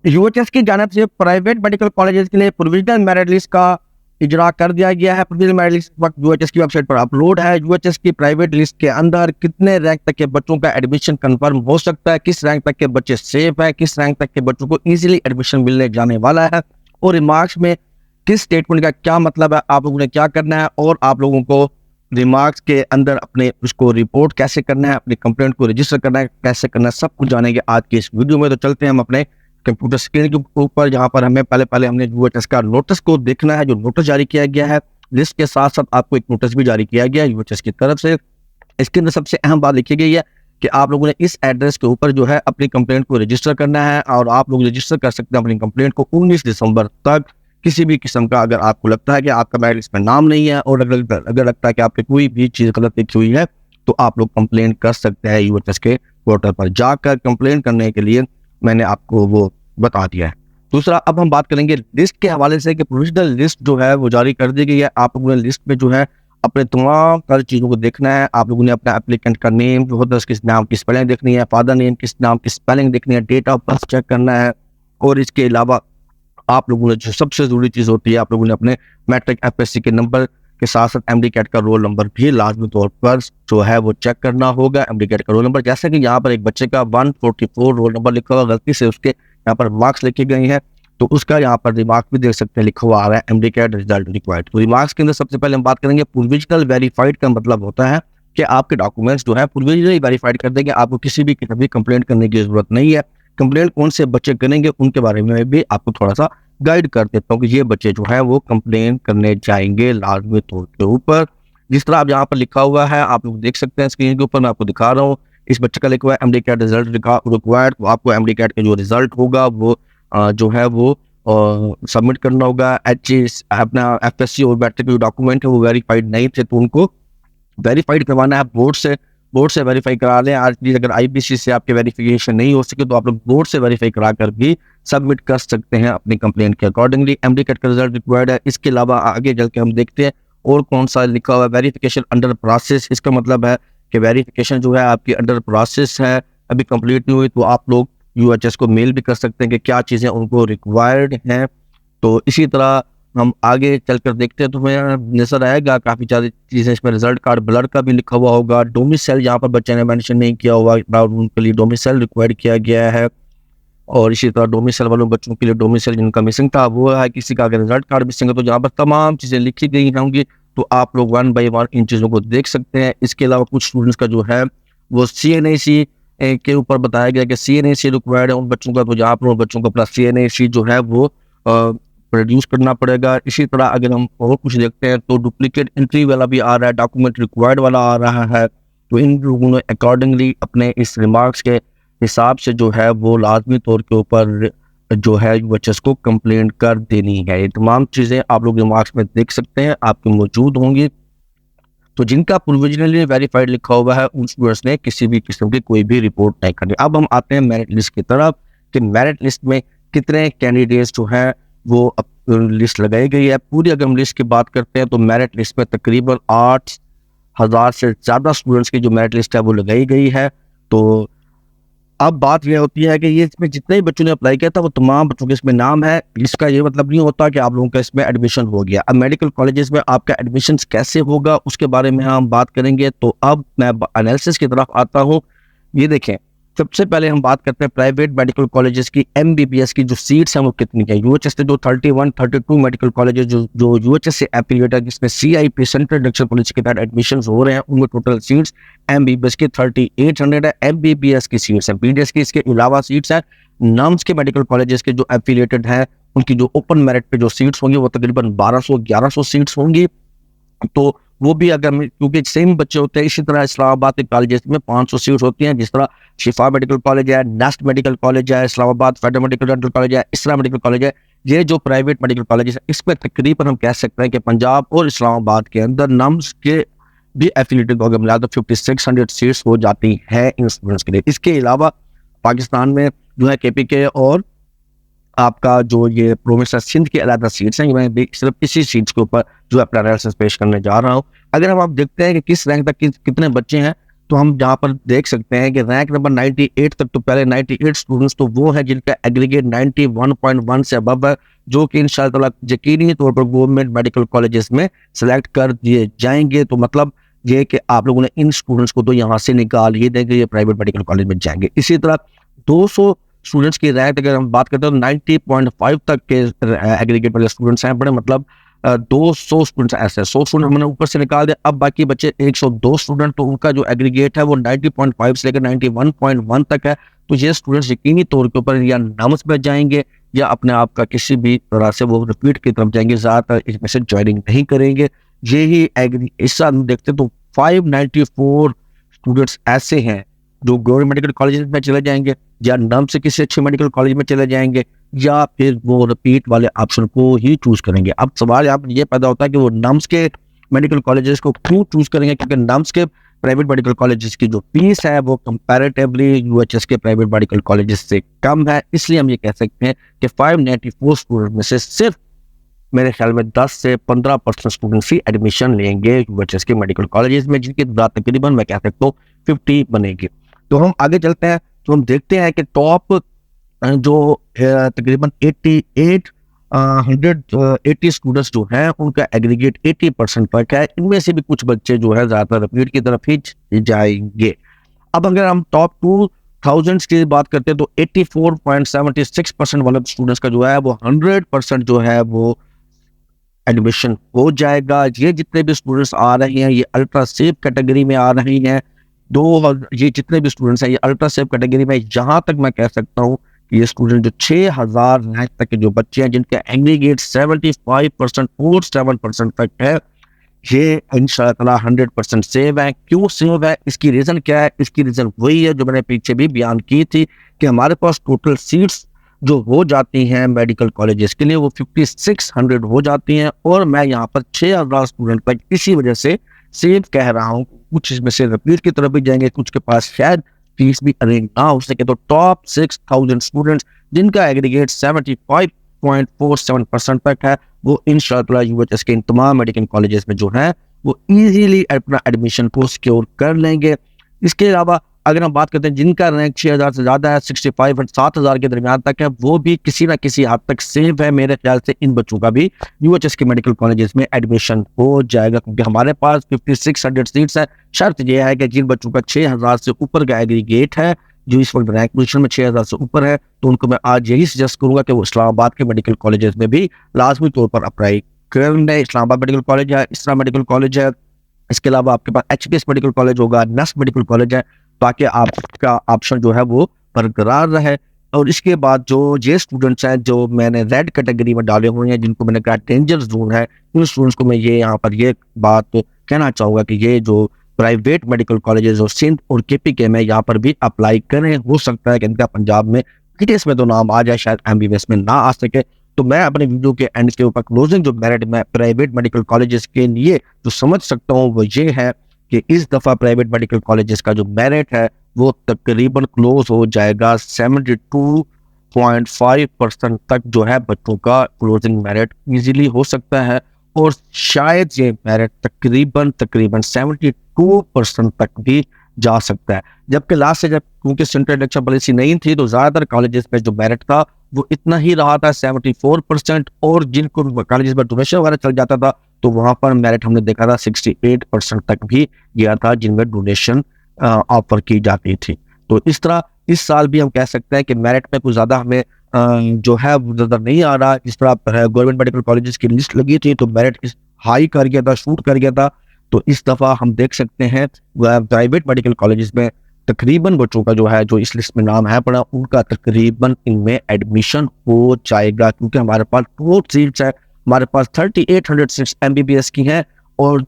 UHS की जानिब से प्राइवेट मेडिकल कॉलेजेस के लिए प्रोविजनल मेरिट लिस्ट का इजरा कर दिया गया है। प्रोविजनल मेरिट लिस्ट वक्त यूएचएस की वेबसाइट पर अपलोड है। यूएचएस की प्राइवेट लिस्ट के अंदर कितने रैंक तक के बच्चों का एडमिशन कंफर्म हो सकता है, किस रैंक तक के बच्चे सेफ है, किस रैंक तक के बच्चों को इजीली एडमिशन मिलने जाने वाला है, और रिमार्क्स में किस स्टेटमेंट का क्या मतलब है, आप लोगों ने क्या करना है, और आप लोगों को रिमार्क्स के अंदर अपने उसको रिपोर्ट कैसे करना है, अपनी कंप्लेंट को रजिस्टर करना है, कैसे करना है, सब कुछ जानेंगे आज की इस वीडियो में। तो चलते हैं हम अपने कंप्यूटर स्क्रीन के ऊपर, जहां पर हमें पहले हमने यूएचएस का नोटिस को देखना है। जो नोटिस जारी किया गया है, लिस्ट के साथ साथ आपको एक नोटिस भी जारी किया गया है यूएचएस की तरफ से। इसके अंदर सबसे अहम बात लिखी गई है कि आप लोगों ने इस एड्रेस के ऊपर जो है अपनी कंप्लेंट को रजिस्टर करना है, और आप लोग रजिस्टर कर सकते हैं अपनी कंप्लेंट को 19 दिसंबर तक। किसी भी किस्म का अगर आपको लगता है कि आपका मेरिट लिस्ट में नाम नहीं है, और अगर लगता है कि आपकी कोई भी चीज़ गलत लिखी हुई है, तो आप लोग कंप्लेन कर सकते हैं यूएचएस के पोर्टल पर जाकर। कंप्लेन करने के लिए मैंने आपको वो बता दिया है। दूसरा, अब हम बात करेंगे लिस्ट के हवाले से कि प्रोविजनल लिस्ट जो है वो जारी कर दी गई है। आप लोगों ने लिस्ट में जो है अपने तमाम सारी चीज़ों को देखना है। आप लोगों ने अपना एप्लीकेंट का नेम जो होता है उसके नाम की स्पेलिंग देखनी है, फादर नेम किस नाम की स्पेलिंग देखनी है, डेट ऑफ बर्थ चेक करना है, और इसके अलावा आप लोगों ने जो सबसे जरूरी चीज़ होती है, आप लोगों ने अपने मैट्रिक एफएससी के नंबर के साथ साथ एमडी कैट का रोल नंबर भी लाजमी तौर पर जो है वो चेक करना होगा। एमडी कैट का रोल नंबर, जैसे कि यहाँ पर एक बच्चे का 144 रोल नंबर लिखा हुआ, गलती से उसके यहाँ पर मार्क्स लिखे गए हैं, तो उसका यहाँ पर रिमार्क भी देख सकते हैं, लिखा हुआ आ रहा है एमडी कैट रिजल्ट रिक्वायर्ड। तो रिमार्क्स के अंदर सबसे पहले हम बात करेंगे प्रोविजनल वेरीफाइड का मतलब होता है कि आपके डॉक्यूमेंट्स जो है प्रोविजनली वेरीफाइड कर देंगे, आपको किसी भी किस्म की कंप्लेंट करने की जरूरत नहीं है। कंप्लेंट कौन से बच्चे करेंगे उनके बारे में भी आपको थोड़ा सा गाइड कर देता हूँ कि ये बच्चे जो है वो कंप्लेन करने जाएंगे लाजमी तौर के ऊपर। जिस तरह आप यहाँ पर लिखा हुआ है, आप लोग देख सकते हैं स्क्रीन के ऊपर, मैं आपको दिखा रहा हूँ। इस बच्चे का लिखा हुआ है एमडी कैट रिजल्ट रिक्वायर्ड। तो आपको एमडी कैट का जो रिजल्ट होगा वो जो है वो सबमिट करना होगा। अपना एफएससी और मैट्रिक जो डॉक्यूमेंट है वो वेरीफाइड नहीं थे, तो उनको वेरीफाइड करवाना है बोर्ड से वेरीफाई करा लें। आज भी अगर आईबीसी से आपके वेरिफिकेशन नहीं हो सके तो आप लोग बोर्ड से वेरीफाई करा कर भी सबमिट कर सकते हैं अपनी कंप्लेंट के अकॉर्डिंगली। एमडी कैट का रिजल्ट रिक्वायर्ड है। इसके अलावा आगे चल के हम देखते हैं और कौन सा लिखा हुआ है, वेरिफिकेशन अंडर प्रोसेस। इसका मतलब है कि वेरिफिकेशन जो है आपकी अंडर प्रोसेस है, अभी कंप्लीट नहीं हुई, तो आप लोग यूएचएस को मेल भी कर सकते हैं कि क्या चीज़ें उनको रिक्वायर्ड हैं। तो इसी तरह हम आगे चलकर देखते हैं तो हमें नजर आएगा काफ़ी सारी चीज़ें इसमें। रिजल्ट कार्ड ब्लड का भी लिखा हुआ होगा। डोमिसाइल यहाँ पर बच्चे ने मेंशन नहीं किया हुआ, उनके लिए डोमिसाइल रिक्वायर्ड किया गया है। और इसी तरह डोमिसाइल वालों बच्चों के लिए डोमिसाइल जिनका मिसिंग था वो है। किसी का अगर रिजल्ट कार्ड मिसिंग है तो यहाँ पर तमाम चीज़ें लिखी गई होंगी, तो आप लोग 1 बाय 1 इन चीज़ों को देख सकते हैं। इसके अलावा कुछ स्टूडेंट्स का जो है वो CNAC के ऊपर बताया गया कि CNAC रिक्वायर्ड है उन बच्चों का, तो यहाँ पर उन बच्चों को अपना CNAC जो है वो प्रोड्यूस करना पड़ेगा। इसी तरह अगर हम और कुछ देखते हैं तो डुप्लीकेट एंट्री वाला भी आ रहा है, डॉक्यूमेंट रिक्वायर्ड वाला आ रहा है। तो इन लोगों ने अकॉर्डिंगली अपने इस रिमार्क्स के हिसाब से जो है वो लाजमी तौर के ऊपर जो है यूएचएस को कंप्लेंट कर देनी है। ये तमाम चीज़ें आप लोग रिमार्क्स में देख सकते हैं, आपके मौजूद होंगी। तो जिनका प्रोविजनली वेरीफाइड लिखा हुआ है उन स्टूडेंट्स ने किसी भी किस्म की कोई भी रिपोर्ट नहीं करनी। अब हम आते हैं मेरिट लिस्ट की तरफ कि मेरिट लिस्ट में कितने कैंडिडेट्स जो हैं वो लिस्ट लगाई गई है। पूरी अगर हम लिस्ट की बात करते हैं तो मेरिट लिस्ट में तकरीबन 8,000 से ज़्यादा स्टूडेंट्स की जो मेरिट लिस्ट है वो लगाई गई है। तो अब बात यह होती है कि ये इसमें जितने भी बच्चों ने अप्लाई किया था वो तमाम बच्चों के इसमें नाम है। इसका ये मतलब नहीं होता कि आप लोगों का इसमें एडमिशन हो गया। अब मेडिकल कॉलेजेस में आपका एडमिशन कैसे होगा उसके बारे में हम बात करेंगे। तो अब मैं एनालिसिस की तरफ आता हूँ। ये देखें, सबसे पहले हम बात करते हैं प्राइवेट मेडिकल कॉलेजेस की एमबीबीएस की जो सीट्स हैं वो कितनी है। यूएचएस से जो 31-32 मेडिकल कॉलेजेस जो यूएचएस से एफिलिएट है, जिसमें CIP सेंट्रल इंडक्शन पॉलिसी के तहत एडमिशन हो रहे हैं, उनमें टोटल सीट्स एमबीबीएस की 3800 है। एमबीबीएस की सीट्स हैं, बीडीएस की इसके अलावा सीट्स हैं। नम्स के मेडिकल कॉलेजेस के जो एफिलिएटेड हैं उनकी जो ओपन मेरिट पे जो सीट्स होंगी वो तकरीबन 1200-1100 सीट्स होंगी। तो वो भी अगर क्योंकि सेम बच्चे होते हैं, इसी तरह इस्लामाबाद के कॉलेजेस में 500 सीट्स होती हैं। जिस तरह शिफा मेडिकल कॉलेज है, नेस्ट मेडिकल कॉलेज है, Islamabad federal medical dental college है, इसरा मेडिकल कॉलेज है, ये जो प्राइवेट मेडिकल कॉलेज है इसमें तकरीबन हम कह सकते हैं कि पंजाब और इस्लामाबाद के अंदर नम्स के भी एफिलिएटेड अगर मिला तो 5600 सीट्स हो जाती है इन स्टूडेंट्स के लिए। इसके अलावा पाकिस्तान में जो है KPK और आपका जो ये प्रोविंस सिंध की अलग सीट्स हैं, मैं सिर्फ इसी सीट्स के ऊपर जो अपना एनालिसिस पेश करने जा रहा हूँ। अगर हम आप देखते हैं कि किस रैंक तक कितने बच्चे हैं, तो हम यहाँ पर देख सकते हैं कि रैंक नंबर 98 तक, तो पहले 98 स्टूडेंट्स तो वो हैं जिनका एग्रीगेट 91.1 से अबव है, जो कि इंशाअल्लाह यकीनी तौर पर गवर्नमेंट मेडिकल कॉलेजेस में सेलेक्ट कर दिए जाएंगे। तो मतलब ये कि आप लोगों ने इन स्टूडेंट्स को तो यहाँ से निकाल ही देंगे, ये प्राइवेट मेडिकल कॉलेज में जाएंगे। इसी तरह 200 स्टूडेंट्स की रैंक अगर हम बात करते हैं तो 90.5 तक के एग्रीगेट वाले स्टूडेंट्स हैं बड़े, मतलब 200 स्टूडेंट्स ऐसे 100 स्टूडेंट हमने ऊपर से निकाल दिया। अब बाकी बच्चे 102 स्टूडेंट, तो उनका जो एग्रीगेट है वो 90.5 से लेकर 91.1 तक है। तो ये स्टूडेंट्स यकीनी तौर के ऊपर या नम्स में जाएंगे या अपने आप का किसी भी तरह से वो रिपीट की तरफ जाएंगे, ज़्यादातर इसमें से ज्वाइनिंग नहीं करेंगे। यही एग्री इस साल हम देखते हैं तो 594 स्टूडेंट्स ऐसे हैं जो गवर्नमेंट मेडिकल कॉलेज में चले जाएंगे या नम से किसी अच्छे मेडिकल कॉलेज में चले जाएंगे या फिर वो रिपीट वाले ऑप्शन को ही चूज करेंगे। अब सवाल यहाँ पर ये पैदा होता है कि वो नम्स के मेडिकल कॉलेजेस को क्यों चूज करेंगे, क्योंकि नम्स के प्राइवेट मेडिकल कॉलेजेस की जो फीस है वो कंपैरेटिवली यूएचएस के प्राइवेट मेडिकल कॉलेजेस से कम है। इसलिए हम ये कह सकते हैं कि 594 स्टूडेंट में से सिर्फ मेरे ख्याल में 10 से 15% स्टूडेंट्स ही एडमिशन लेंगे यूएचएस के मेडिकल कॉलेजेस में, जिनकी तादाद तकरीबन मैं कह सकता हूँ 50 बनेगी। तो हम आगे चलते हैं तो हम देखते हैं कि टॉप जो तकरीबन 180 स्टूडेंट्स जो हैं उनका एग्रीगेट 80% तक है। इनमें से भी कुछ बच्चे जो है ज़्यादातर रिपीट की तरफ ही जाएंगे। अब अगर हम टॉप 2000 की बात करते हैं तो 84.76% वाले स्टूडेंट्स का जो है वो 100% जो है वो एडमिशन हो जाएगा। ये जितने भी स्टूडेंट्स आ रहे हैं ये अल्ट्रा सेफ कैटेगरी में आ रहे हैं। ये जितने भी स्टूडेंट्स हैं ये अल्ट्रा सेफ कैटेगरी में, जहां तक मैं कह सकता हूँ कि ये स्टूडेंट जो 6000 रैंक तक के जो बच्चे हैं जिनके एग्रीगेट 75% और 7% तक है, ये इंशाअल्लाह 100% सेव है। क्यों सेव है, इसकी रीज़न क्या है? इसकी रीज़न वही है जो मैंने पीछे भी बयान की थी कि हमारे पास टोटल सीट्स जो हो जाती हैं मेडिकल कॉलेजेस के लिए वो 5600 हो जाती हैं, और मैं यहाँ पर 6000 स्टूडेंट तक इसी वजह से सेव कह रहा हूँ। कुछ इसमें से रिपीट की तरफ भी जाएंगे, कुछ के पास शायद फीस भी अरेंज ना हो सके। तो टॉप 6000 स्टूडेंट्स जिनका एग्रीगेट 75.47% तक है वो इंशाअल्लाह यूएचएस के इन तमाम मेडिकल कॉलेजेस में जो है वो इजीली अपना एडमिशन को सिक्योर कर लेंगे। इसके अलावा अगर हम बात करते हैं जिनका रैंक 6000 से ज़्यादा है, 65 और 7000 के दरमियान तक है, वो भी किसी ना किसी हद तक सेफ है। मेरे ख्याल से इन बच्चों का भी यूएचएस के मेडिकल कॉलेजेस में एडमिशन हो जाएगा, क्योंकि हमारे पास 5600 सीट्स है। शर्त यह है कि जिन बच्चों का 6000 से ऊपर का एग्रीगेट है, जो इस वक्त रैंक पोजीशन में 6000 से ऊपर है, तो उनको मैं आज यही सजेस्ट करूंगा कि वो इस्लामाबाद के मेडिकल कॉलेजेस में भी लाजमी तौर पर अप्लाई कर लें। इस्लामाबाद मेडिकल कॉलेज है, इसरा मेडिकल कॉलेज है, इसके अलावा आपके पास एचपीएस मेडिकल कॉलेज होगा, नस्ट मेडिकल कॉलेज है, ताकि आपका ऑप्शन जो है वो बरकरार रहे। और इसके बाद जो ये स्टूडेंट्स हैं जो मैंने रेड कैटेगरी में डाले हुए हैं, जिनको मैंने कहा डेंजर जोन है, उन स्टूडेंट्स को मैं ये यहाँ पर ये बात कहना चाहूँगा कि ये जो प्राइवेट मेडिकल कॉलेजेस और सिंध और केपीके में यहाँ पर भी अप्लाई करें। हो सकता है कि इनका पंजाब में किटेस में तो नाम आ जाए, शायद एमबीबीएस में ना आ सके। तो मैं अपने वीडियो के एंड के ऊपर क्लोजिंग जो मेरिट में प्राइवेट मेडिकल कॉलेजेस के लिए जो समझ सकता हूँ वो ये है कि इस दफ़ा प्राइवेट मेडिकल कॉलेजेस का जो मेरिट है वो तकरीबन क्लोज हो जाएगा 72.5% तक जो है बच्चों का क्लोजिंग मेरिट इजीली हो सकता है, और शायद ये मेरिट तकरीबन 72% तक भी जा सकता है। जबकि लास्ट से जब क्योंकि सेंट्रल इलेक्शन पॉलिसी नहीं थी तो ज़्यादातर कॉलेजेस में जो मेरिट था वो इतना ही रहा था 74%, और जिनको कॉलेजेस में डोनेशन वगैरह चल जाता था तो वहाँ पर मेरिट हमने देखा था 68% तक भी गया था जिनमें डोनेशन ऑफर की जाती थी। तो इस तरह इस साल भी हम कह सकते हैं कि मेरिट में कुछ ज़्यादा हमें जो है वो नज़र नहीं आ रहा। जिस तरह गवर्नमेंट मेडिकल कॉलेजेस की लिस्ट लगी थी तो मेरिट इस हाई कर गया था, शूट कर गया था। तो इस दफ़ा हम देख सकते हैं प्राइवेट मेडिकल कॉलेजेस में तकरीबन बच्चों का जो है जो इस लिस्ट में नाम है पड़ा उनका तकरीबन इनमें एडमिशन हो जाएगा, क्योंकि हमारे पास 4 सीट्स है। हमारे पास 3800 सीट्स एमबीबीएस की हैं और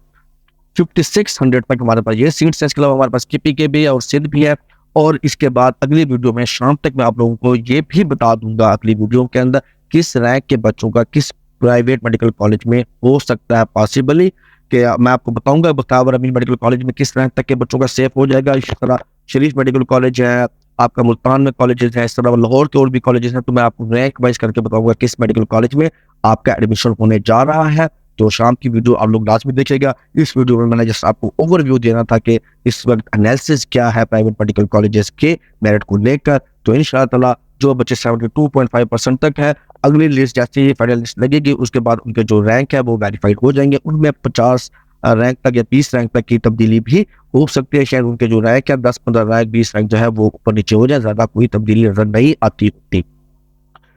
5600 तक हमारे पास ये सीट्स है। इसके अलावा हमारे पास केपीके भी है और सिंध भी है। और इसके बाद अगली वीडियो में शाम तक मैं आप लोगों को ये भी बता दूंगा अगली वीडियो के अंदर किस रैंक के बच्चों का किस प्राइवेट मेडिकल कॉलेज में हो सकता है पॉसिबली, कि मैं आपको बताऊंगा मुख्तार अमीन मेडिकल कॉलेज में किस रैंक तक के बच्चों का सेफ हो जाएगा। इस तरह शरीफ मेडिकल कॉलेज है, आपका मुल्तान में कॉलेजेस है, इस तरह लाहौर के और भी कॉलेजेस हैं। तो मैं आपको रैंक वाइज करके बताऊंगा किस मेडिकल कॉलेज में आपका एडमिशन होने जा रहा है, तो शाम की वीडियो आप लोग लाजमी देखिएगा। इस वीडियो में मैंने जस्ट आपको ओवरव्यू देना था कि इस वक्त एनालिसिस क्या है प्राइवेट मेडिकल कॉलेजेस के मेरिट को लेकर। तो इंशाअल्लाह ताला जो बच्चे 72.5% तक है, अगली लिस्ट जैसे ही फाइनल लिस्ट लगेगी उसके बाद उनके जो रैंक है वो वेरीफाइड हो जाएंगे। उनमें 50 रैंक तक या 20 रैंक तक की तब्दीली भी हो सकती है। शायद उनके जो रैंक है 10-15 रैंक 20 रैंक जो है वो ऊपर नीचे हो जाए, ज्यादा कोई तब्दीली नजर नहीं आती होती।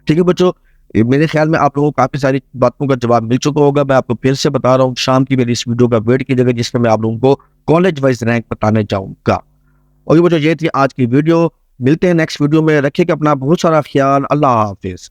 ठीक है बच्चों, मेरे ख्याल में आप लोगों को काफी सारी बातों का जवाब मिल चुका होगा। मैं आपको फिर से बता रहा हूँ, शाम की मेरी इस वीडियो का वेट कीजिएगा जिसमें मैं आप लोगों को कॉलेज वाइज रैंक बताने जाऊंगा। और ये बच्चों ये थी आज की वीडियो। मिलते हैं नेक्स्ट वीडियो में, रखिएगा अपना बहुत सारा ख्याल। अल्लाह हाफिज।